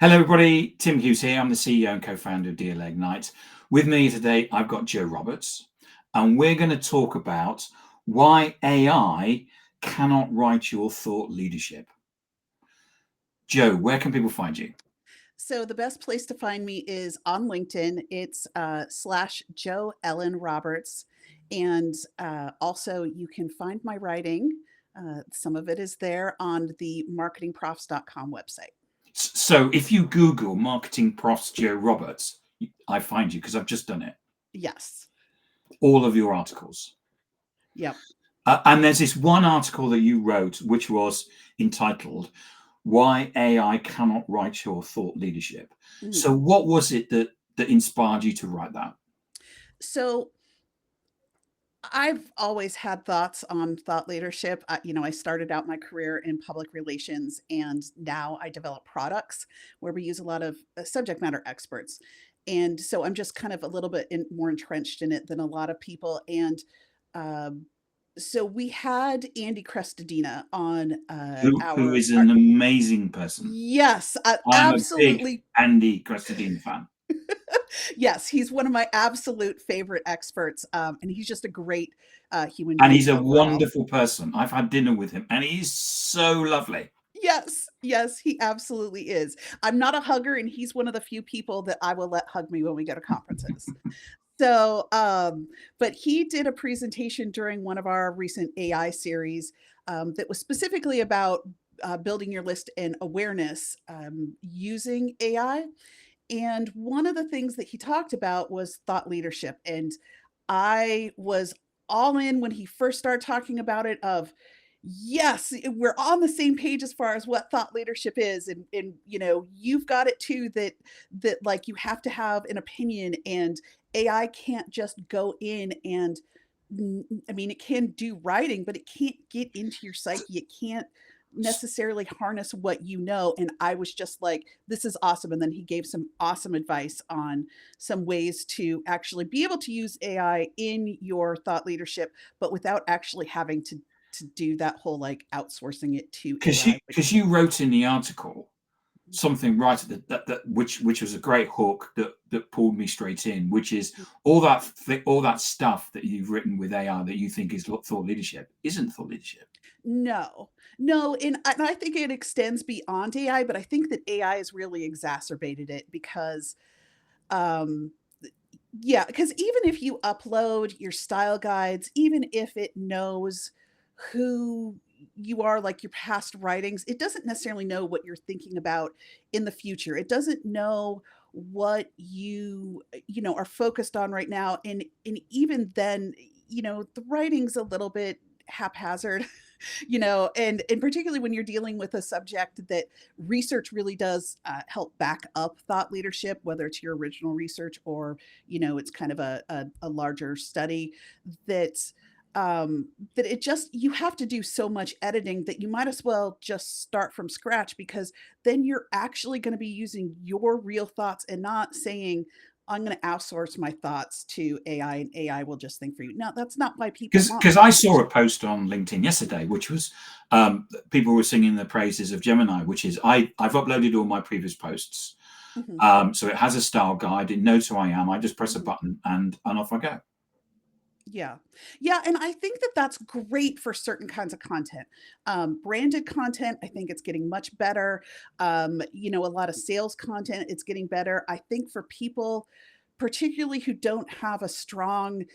Hello, everybody. Tim Hughes here. I'm the CEO and co-founder of DLA Ignite. With me today, I've got Joe Roberts, and we're going to talk about why AI cannot write your thought leadership. Joe, where can people find you? So the best place to find me is on LinkedIn. It's slash Joe Ellen Roberts. And also you can find my writing. Some of it is there on the marketingprofs.com website. So if you Google marketing profs Joe Roberts, I find you because I've just done it. Yes. All of your articles. Yep. And there's this one article that you wrote, which was entitled "Why AI Cannot Write Your Thought Leadership." Mhm. So what was it that inspired you to write that? So I've always had thoughts on thought leadership. I started out my career in public relations, and now I develop products where we use a lot of subject matter experts. And so I'm just kind of a little bit more entrenched in it than a lot of people. And um, so we had Andy Crestodina on Who is our an amazing person. yes, I'm a big absolutely. Andy Crestodina fan. Yes, he's one of my absolute favorite experts, and he's just a great human And being he's a overall. wonderful person. I've had dinner with him and he's so lovely. Yes, yes, he absolutely is. I'm not a hugger, and he's one of the few people that I will let hug me when we go to conferences. So, but he did a presentation during one of our recent AI series that was specifically about building your list and awareness using AI. And one of the things that he talked about was thought leadership. And I was all in when he first started talking about it of yes, we're on the same page as far as what thought leadership is. And you've got it too that like you have to have an opinion and AI can't just go in and I mean it can do writing, but it can't get into your psyche. It can't necessarily harness what you know. And I was just like, this is awesome. And then he gave some awesome advice on some ways to actually be able to use AI in your thought leadership, but without actually having to do that whole like outsourcing it to Because you AI. because you wrote in the article something right at which was a great hook that pulled me straight in, which is all that stuff that you've written with AI that you think is thought leadership isn't thought leadership. No, no, and I think it extends beyond AI, but I think that AI has really exacerbated it because um yeah, because even if you upload your style guides, even if it knows who you are, like your past writings, it doesn't necessarily know what you're thinking about in the future. It doesn't know what you are focused on right now. And even then, the writing's a little bit haphazard. And particularly when you're dealing with a subject that research really does help back up thought leadership, whether it's your original research or it's kind of a larger study that that it just you have to do so much editing that you might as well just start from scratch because then you're actually going to be using your real thoughts and not saying I'm going to outsource my thoughts to AI and AI will just think for you. No, that's not why people want Because I thought saw leadership. a post on LinkedIn yesterday, which was people were singing the praises of Gemini, which is I've uploaded all my previous posts, Mhm, so it has a style guide. It knows who I am. I just press a mhm. button and off I go. Yeah. Yeah, and I think that that's great for certain kinds of content. Branded content, I think it's getting much better. A lot of sales content, it's getting better. I think for people, particularly who don't have a strong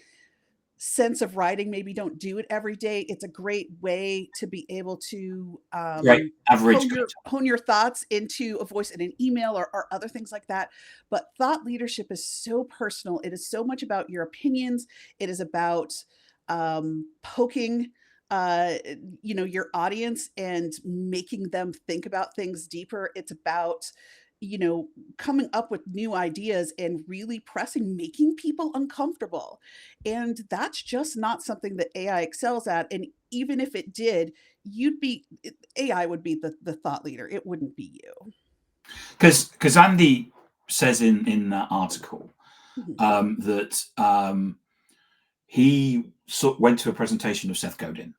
sense of writing, maybe don't do it every day, it's a great way to be able to, Great average hone your thoughts into a voice in an email or other things like that. But thought leadership is so personal. It is so much about your opinions. It is about, poking, your audience and making them think about things deeper. It's about, you know, coming up with new ideas and really pressing making people uncomfortable. And that's just not something that AI excels at, and even if it did, AI would be the thought leader, it wouldn't be you. because Andy says in that article Mhm, that he went to a presentation of Seth Godin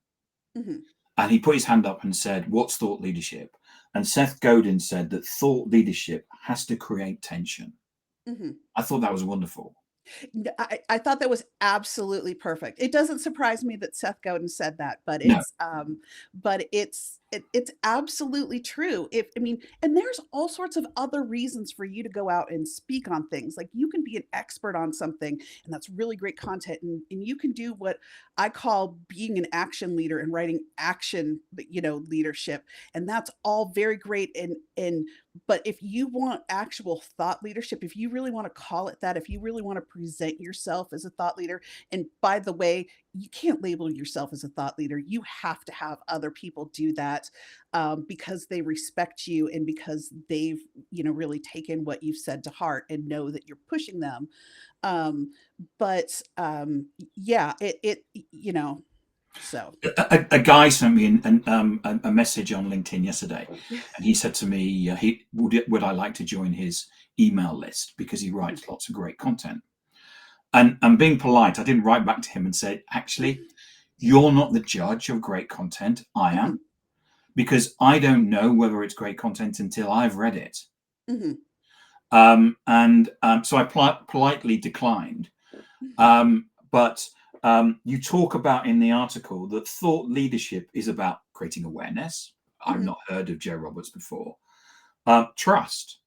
mhm, and he put his hand up and said, "What's thought leadership?" And Seth Godin said that thought leadership has to create tension. Mhm. I thought that was wonderful. I thought that was absolutely perfect. It doesn't surprise me that Seth Godin said that, No. but it's absolutely true. If I mean, and there's all sorts of other reasons for you to go out and speak on things. Like you can be an expert on something, and that's really great content, and you can do what I call being an action leader and writing action, leadership, and that's all very great. And but if you want actual thought leadership, if you really want to call it that, if you really want to present yourself as a thought leader, and by the way, you can't label yourself as a thought leader. You have to have other people do that because they respect you and because they've, really taken what you've said to heart and know that you're pushing them. Um, yeah, so. A guy sent me a message on LinkedIn yesterday, and he said to me, he would I like to join his email list because he writes lots of great content. And being polite, I didn't write back to him and say, actually, you're not the judge of great content. I Mhm, am, because I don't know whether it's great content until I've read it. mhm, So I politely declined. mhm, But you talk about in the article that thought leadership is about creating awareness. I've mhm, not heard of Joe Roberts before. Trust.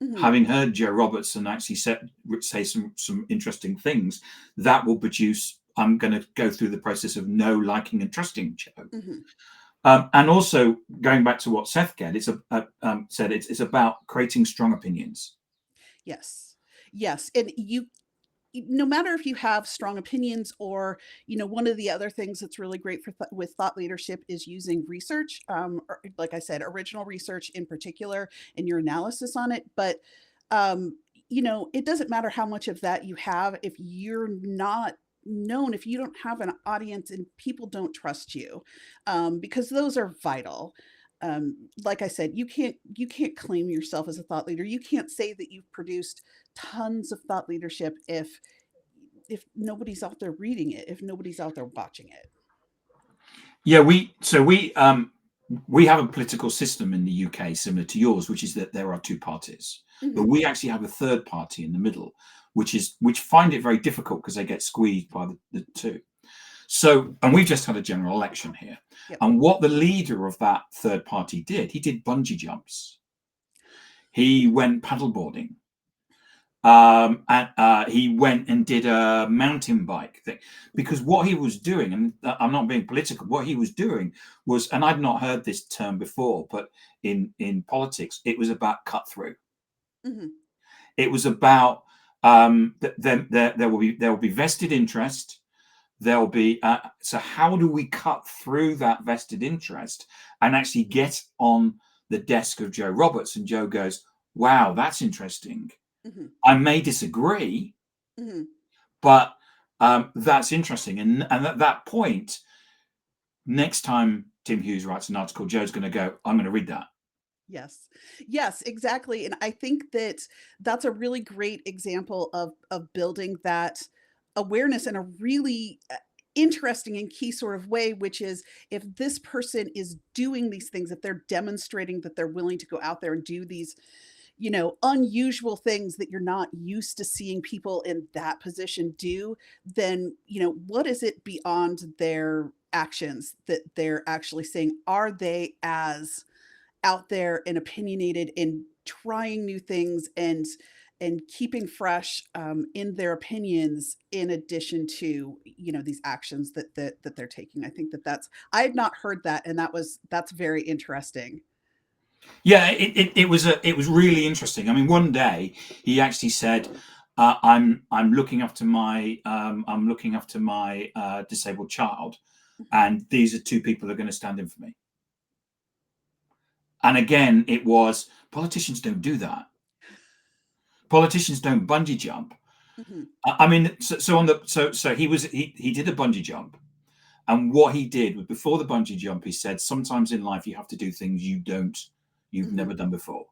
mhm, Having heard Joe Roberts and actually say some interesting things, that will produce. I'm going to go through the process of know, liking, and trusting Joe. mhm. And also going back to what Seth said, it's about creating strong opinions. Yes. Yes, and no matter if you have strong opinions or, one of the other things that's really great for with thought leadership is using research, or, like I said, original research in particular, and your analysis on it. But, um, it doesn't matter how much of that you have if you're not known, if you don't have an audience and people don't trust you, because those are vital. Like I said, you can't claim yourself as a thought leader. You can't say that you've produced tons of thought leadership if nobody's out there reading it, if nobody's out there watching it. Yeah, we have a political system in the UK similar to yours, which is that there are two parties, but Mhm. we actually have a third party in the middle, which find it very difficult because they get squeezed by the two. So, and we've just had a general election here, Yep. and what the leader of that third party did, he did bungee jumps, he went paddleboarding, and he went and did a mountain bike thing because what he was doing, and I'm not being political, what he was doing was, and I'd not heard this term before, but in politics, it was about cut through. Mhm. It was about there will be vested interest. There'll be so how do we cut through that vested interest and actually get on the desk of Joe Roberts? And Joe goes, "Wow, that's interesting. Mhm. I may disagree, Mhm. but that's interesting." And at that point, next time Tim Hughes writes an article, Joe's going to go, "I'm going to read that." Yes. Yes, exactly, and I think that that's a really great example of building that awareness in a really, interesting and key sort of way, which is if this person is doing these things, if they're demonstrating that they're willing to go out there and do these, unusual things that you're not used to seeing people in that position do, then, what is it beyond their actions that they're actually saying? Are they as out there and opinionated and trying new things and keeping fresh in their opinions in addition to these actions that they're taking? I think that's I had not heard that, and that's very interesting. Yeah, it was really interesting. I mean, one day he actually said, I'm looking after my disabled child, Mhm. and these are two people that are going to stand in for me." And again, it was politicians don't do that. Politicians don't bungee jump. Mhm. I mean, so on the so he did a bungee jump, and what he did was before the bungee jump, he said sometimes in life you have to do things you've Mhm. never done before,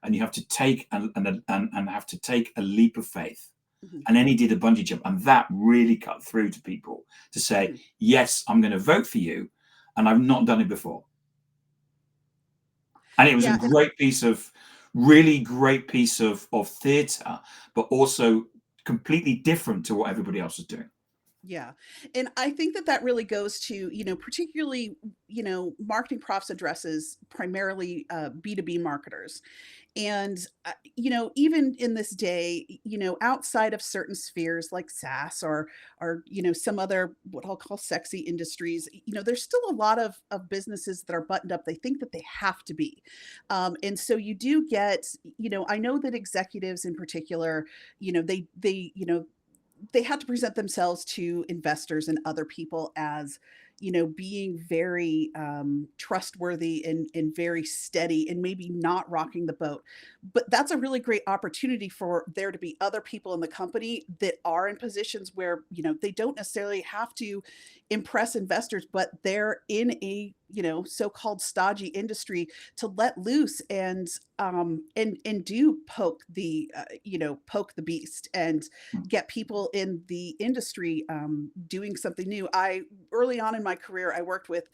and you have to take and have to take a leap of faith. Mhm. And then he did a bungee jump, and that really cut through to people to say, Mhm. yes, I'm going to vote for you, and I've not done it before. And it was a Yeah, and great piece of, really great piece of theatre, but also completely different to what everybody else was doing. yeah, and I think that that really goes to, particularly, marketing profs addresses primarily, B2B marketers. And, even in this day, outside of certain spheres like SaaS or, some other what I'll call sexy industries, there's still a lot of businesses that are buttoned up. They think that they have to be. And so you do get, I know that executives in particular, they had to present themselves to investors and other people as being very trustworthy and very steady and maybe not rocking the boat, but that's a really great opportunity for there to be other people in the company that are in positions where they don't necessarily have to impress investors, but they're in a so-called stodgy industry to let loose and do poke the beast and get people in the industry doing something new. I Early on in my career, I worked with,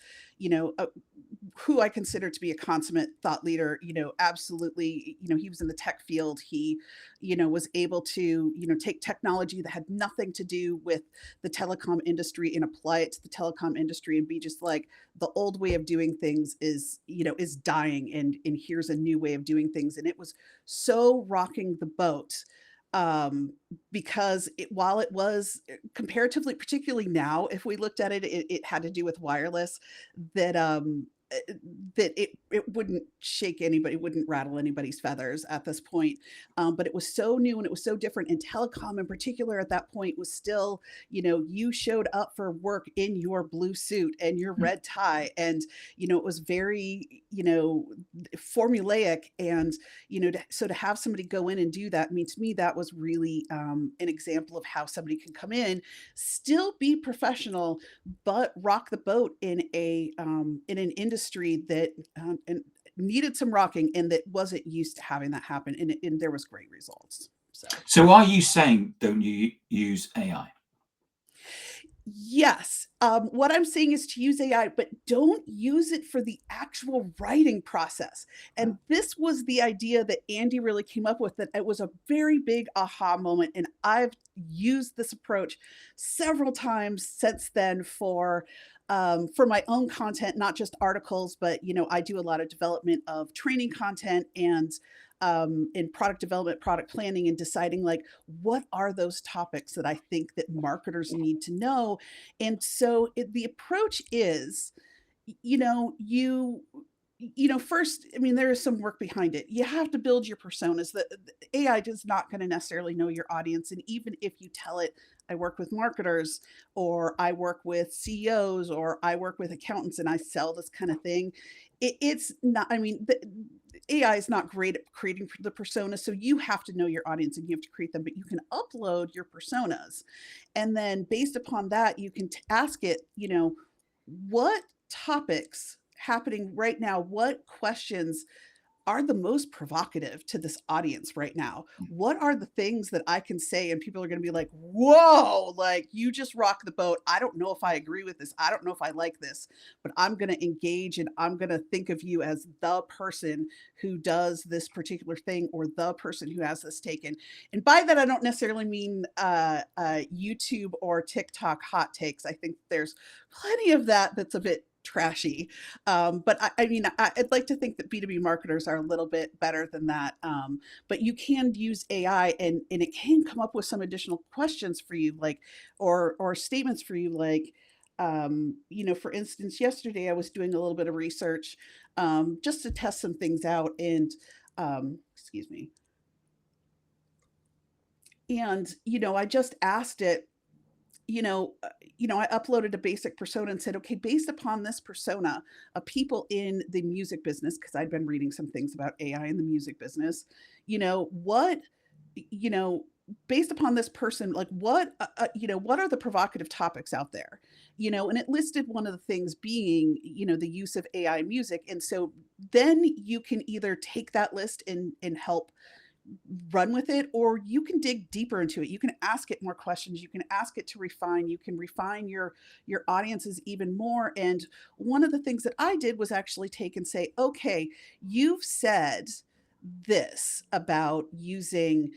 who I consider to be a consummate thought leader. Absolutely, he was in the tech field. He, was able to, take technology that had nothing to do with the telecom industry and apply it to the telecom industry and be just like, the old way of doing things is dying, and here's a new way of doing things. And it was so rocking the boat um because while it was comparatively, particularly now, if we looked at it, it had to do with wireless, that it wouldn't shake anybody, wouldn't rattle anybody's feathers at this point. But it was so new and it was so different. And telecom in particular at that point was still, you showed up for work in your blue suit and your red tie, and it was very, formulaic. And so to have somebody go in and do that, I mean, to me, that was really an example of how somebody can come in, still be professional, but rock the boat in an industry that and needed some rocking and that wasn't used to having that happen, and there was great results. So So are you saying don't you use AI? yes. What I'm saying is to use AI, but don't use it for the actual writing process. And this was the idea that Andy really came up with, that it was a very big aha moment. And I've used this approach several times since then for my own content, not just articles, but I do a lot of development of training content and in product development, product planning, and deciding like what are those topics that I think that marketers need to know. And so the approach is, you know, you first, I mean, there is some work behind it. You have to build your personas. The AI is not going to necessarily know your audience. And even if you tell it, I work with marketers, or I work with CEOs, or I work with accountants and I sell this kind of thing, it's not, I mean, the AI is not great at creating the persona. So you have to know your audience and you have to create them, but you can upload your personas. And then based upon that, you can ask it, what topics happening right now, what questions are the most provocative to this audience right now? What are the things that I can say and people are going to be like, whoa, like you just rock the boat. I don't know if I agree with this. I don't know if I like this, but I'm going to engage and I'm going to think of you as the person who does this particular thing or the person who has this taken. And by that, I don't necessarily mean YouTube or TikTok hot takes. I think there's plenty of that that's a bit trashy. But I mean, I'd like to think that B2B marketers are a little bit better than that. But you can use AI and it can come up with some additional questions for you, like, or statements for you, like, for instance, yesterday I was doing a little bit of research just to test some things out. And, excuse me. And, I just asked it, I uploaded a basic persona and said, okay, based upon this persona of people in the music business, because I'd been reading some things about AI in the music business, what, you know, based upon this person, like what are the provocative topics out there? And it listed one of the things being, the use of AI in music. And so then you can either take that list and help run with it, or you can dig deeper into it. You can ask it more questions. You can ask it to refine. You can refine your audiences even more. And one of the things that I did was actually take and say, okay, you've said this about the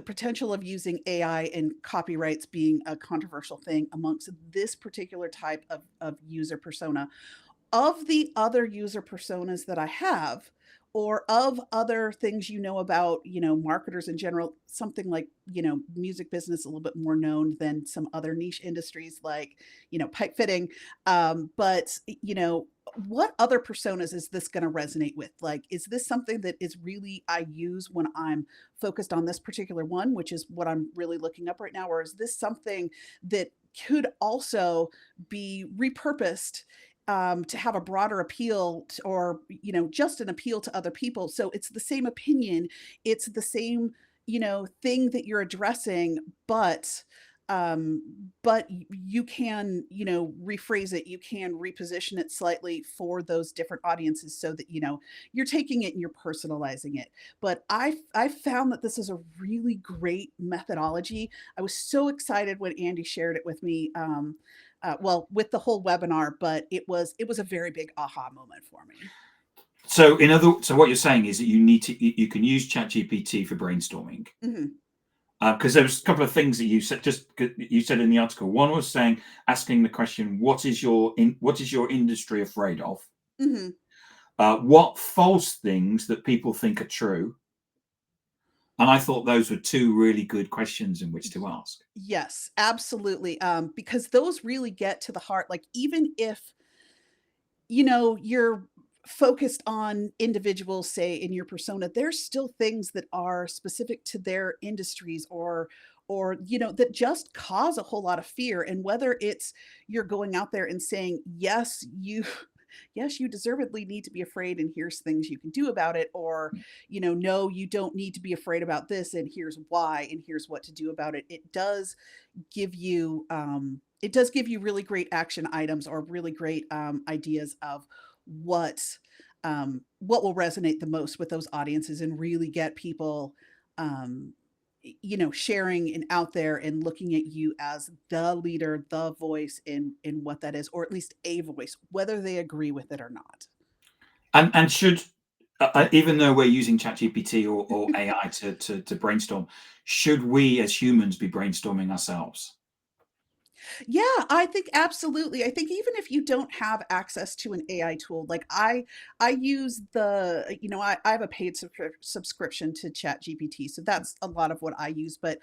potential of using AI and copyrights being a controversial thing amongst this particular type of user persona. Of the other user personas that I have, or of other things about, marketers in general, something like, music business, a little bit more known than some other niche industries like, pipe fitting. But, what other personas is this going to resonate with? Like, is this something that is really I use when I'm focused on this particular one, which is what I'm really looking up right now? Or is this something that could also be repurposed to have a broader appeal or just an appeal to other people, so it's the same opinion, it's the same thing that you're addressing, you can rephrase it, you can reposition it slightly for those different audiences so that you're taking it and you're personalizing it. But I found that this is a really great methodology. I was so excited when Andy shared it with me, well, with the whole webinar, but it was a very big aha moment for me. So what you're saying is that you can use ChatGPT for brainstorming. Mhm. Because there was a couple of things that you said in the article. One was asking the question, what is your industry afraid of? Mhm. What false things that people think are true? And I thought those were two really good questions in which to ask. Yes, absolutely. Because those really get to the heart. Like, even if, you're focused on individuals, say, in your persona, there's still things that are specific to their industries, or that just cause a whole lot of fear. And whether it's you're going out there and saying, yes, you yes, you deservedly need to be afraid, and here's things you can do about it, or no, you don't need to be afraid about this, and here's why, and here's what to do about it. It does give you really great action items, or really great ideas of what what will resonate the most with those audiences and really get people um, sharing and out there and looking at you as the leader, the voice in what that is, or at least a voice, whether they agree with it or not. And should even though we're using ChatGPT or AI to brainstorm, should we as humans be brainstorming ourselves? Yeah, I think absolutely. I think even if you don't have access to an AI tool, like I use I have a paid subscription to ChatGPT, so that's a lot of what I use. But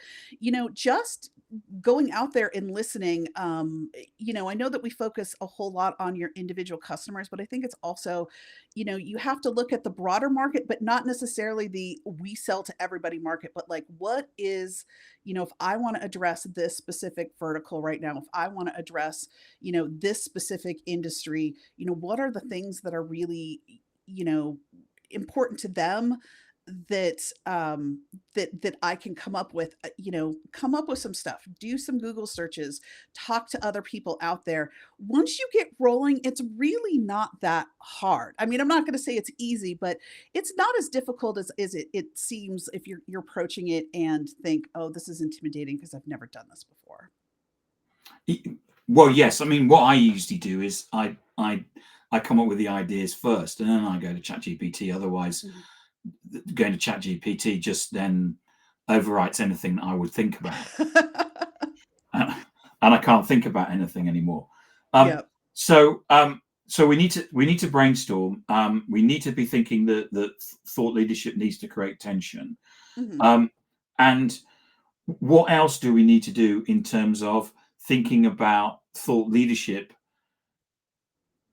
just going out there and listening, I know that we focus a whole lot on your individual customers, but I think it's also, you have to look at the broader market, but not necessarily the we sell to everybody market, but like, what is, if I want to address this specific vertical right now, if I want to address, this specific industry, what are the things that are really, you know, important to them, that that I can come up with, come up with some stuff, do some Google searches, talk to other people out there. Once you get rolling, it's really not that hard. I mean, I'm not going to say it's easy, but it's not as difficult as it seems if you're approaching it and think, oh, this is intimidating because I've never done this before. Well, yes. I mean, what I usually do is I come up with the ideas first, and then I go to ChatGPT. Otherwise, Mhm. going to ChatGPT just then overwrites anything that I would think about, and I can't think about anything anymore. Um, Yep. so so we need to brainstorm. We need to be thinking that thought leadership needs to create tension. Mhm. Um, and what else do we need to do in terms of thinking about thought leadership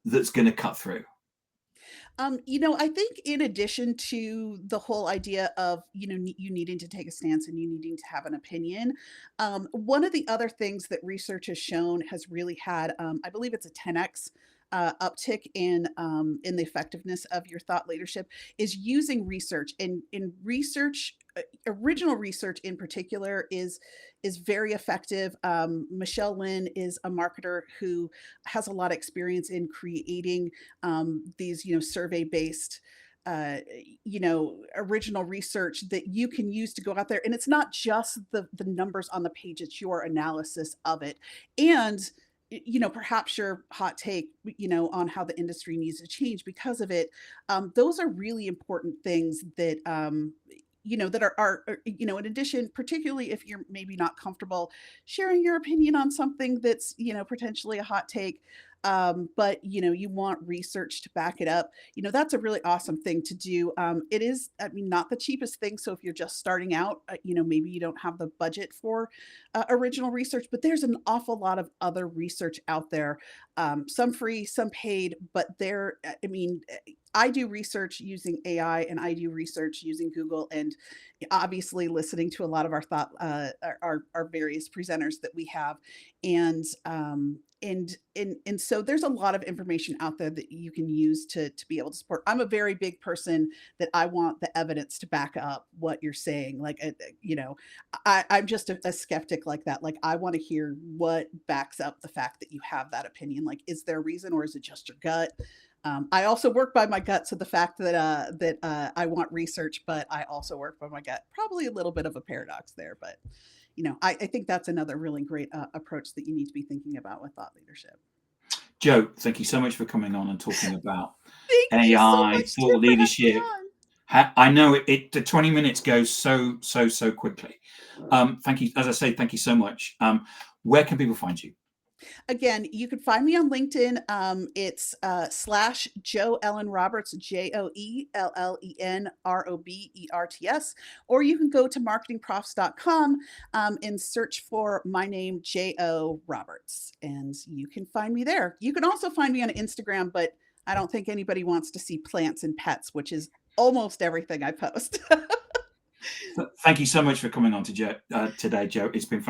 that's going to cut through? I think in addition to the whole idea of, you needing to take a stance and you needing to have an opinion, one of the other things that research has shown has really had, I believe it's a 10x uptick in the effectiveness of your thought leadership, is using research. And in research, original research in particular, is very effective. Michelle Lynn is a marketer who has a lot of experience in creating these survey based uh, original research that you can use to go out there. And it's not just the numbers on the page; it's your analysis of it, and perhaps your hot take, on how the industry needs to change because of it. Those are really important things that that in addition, particularly if you're maybe not comfortable sharing your opinion on something that's potentially a hot take, but you want research to back it up. That's a really awesome thing to do. It is, I mean, not the cheapest thing. So if you're just starting out, maybe you don't have the budget for original research, but there's an awful lot of other research out there, some free, some paid, but I mean, I do research using AI and I do research using Google, and obviously listening to a lot of our our various presenters that we have. And so there's a lot of information out there that you can use to be able to support. I'm a very big person that I want the evidence to back up what you're saying. Like, I'm just a skeptic like that. Like, I want to hear what backs up the fact that you have that opinion. Like, is there a reason or is it just your gut? I also work by my gut, so the fact that I want research, but I also work by my gut, probably a little bit of a paradox there. But I think that's another really great approach that you need to be thinking about with thought leadership. Jo, thank you so much for coming on and talking about Thank you so AI, much, Jim, thought for having me leadership. on. I know the 20 minutes goes so quickly. Thank you. As I say, thank you so much. Where can people find you? Again, you can find me on LinkedIn. It's slash Joe Ellen Roberts, JoellenRoberts, or you can go to marketingprofs.com and search for my name, J.O. Roberts, and you can find me there. You can also find me on Instagram, but I don't think anybody wants to see plants and pets, which is almost everything I post. Thank you so much for coming on today, Jo. It's been fantastic.